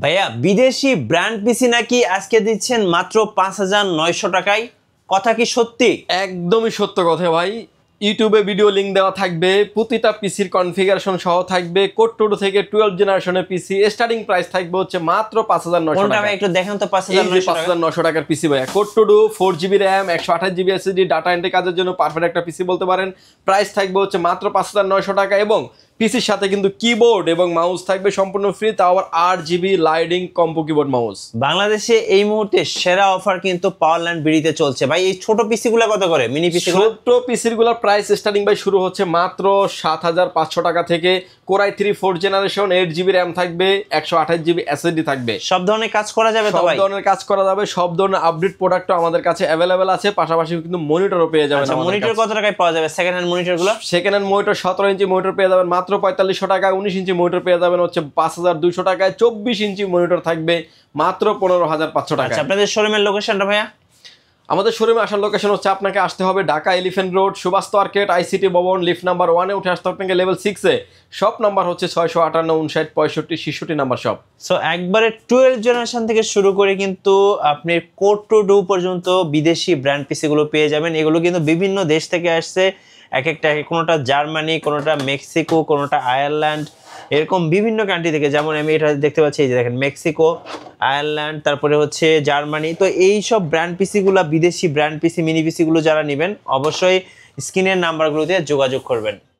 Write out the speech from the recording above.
ভাইয়া বিদেশি ব্র্যান্ড পিসি নাকি আজকে দিচ্ছেন মাত্র ৫,৯০০ টাকায়, কথা কি সত্যি? একদমই সত্য কথা ভাই। ইউটিউবে ভিডিও লিংক দেওয়া থাকবে, প্রতিটা পিসির কনফিগারেশন সহ থাকবে। কোড টু থেকে 12 জেনারেশনের পিসি স্টার্টিং প্রাইস থাকবে হচ্ছে মাত্র ৫,৯০০ টাকা। একটু দেখেন তো ৫,৯০০ টাকার পিসি ভাইয়া। Core two 4GB RAM, 128GB SSD, data entry কাজের জন্য পারফেক্ট একটা পিসি বলতে পারেন। প্রাইস থাকবে হচ্ছে মাত্র ৫,৯০০ টাকা এবং পিসির সাথে কিন্তু কিবোর্ড এবং মাউস থাকবে সম্পূর্ণ ফ্রি, তাও আবার 8GB lighting compo keyboard mouse. বাংলাদেশে এই মুহূর্তে সেরা অফার কিন্তু পাওয়ারল্যান্ড বিডিতে চলছে ভাই। এই ছোট পিসি গুলো কত করে? মিনি পিসি ছোট পিসির গুলোর প্রাইস স্টার্টিং ভাই শুরু হচ্ছে মাত্র ৭,৫০০ টাকা থেকে। Core i 3 4th generation, 8GB RAM থাকবে, 128GB SSD থাকবে। সব ধরনের কাজ করা যাবে তো ভাই? সব ধরনের কাজ করা যাবে, সব ধরনের আপডেট প্রোডাক্টও আমাদের কাছে অ্যাভেলেবেল আছে। পাশাপাশি কিন্তু মনিটরও পেয়ে যাবেন। মনিটর কত টাকায় পাওয়া যাবে সেকেন্ড হ্যান্ড মনিটর গুলো? Second hand monitor 17 inch monitor পেয়ে যাবেন মাত্র ৪৫০০ টাকায়। 19 ইঞ্চি মনিটর পেয়ে যাবেন হচ্ছে ৫,২০০ টাকায়। 24 ইঞ্চি মনিটর থাকবে মাত্র 15,৫০০ টাকা। আপনাদের শোরুমের লোকেশনটা ভাইয়া? আমাদের শোরুমে আসার লোকেশন হচ্ছে আপনাকে আসতে হবে Dhaka elephant road, Subastu আর্কেট, ICT ভবন, লিফট নাম্বার 1-এ উঠে আসতে হবে আপনাকে লেভেল 6-এ। শপ নাম্বার হচ্ছে ৬৫৮, ৫৯, ৬৫, ৬৬ নাম্বার শপ। সো একবারে 12 জেনারেশন থেকে শুরু করে কিন্তু আপনি কোড টু ডু পর্যন্ত বিদেশি ব্র্যান্ড পিসি গুলো পেয়ে যাবেন। এগুলো কিন্তু বিভিন্ন দেশ থেকে আসছে, এক একটা কোনোটা জার্মানি, কোনোটা মেক্সিকো, কোনোটা আয়ারল্যান্ড, এরকম বিভিন্ন কান্ট্রি থেকে। যেমন আমি এটা দেখতে পাচ্ছি, এই যে দেখেন মেক্সিকো, আয়ারল্যান্ড, তারপরে হচ্ছে জার্মানি। তো এই সব ব্র্যান্ড পিসিগুলো, বিদেশি ব্র্যান্ড পিসি, মিনি পিসিগুলো যারা নেবেন অবশ্যই স্ক্রিনের নাম্বারগুলো দিয়ে যোগাযোগ করবেন।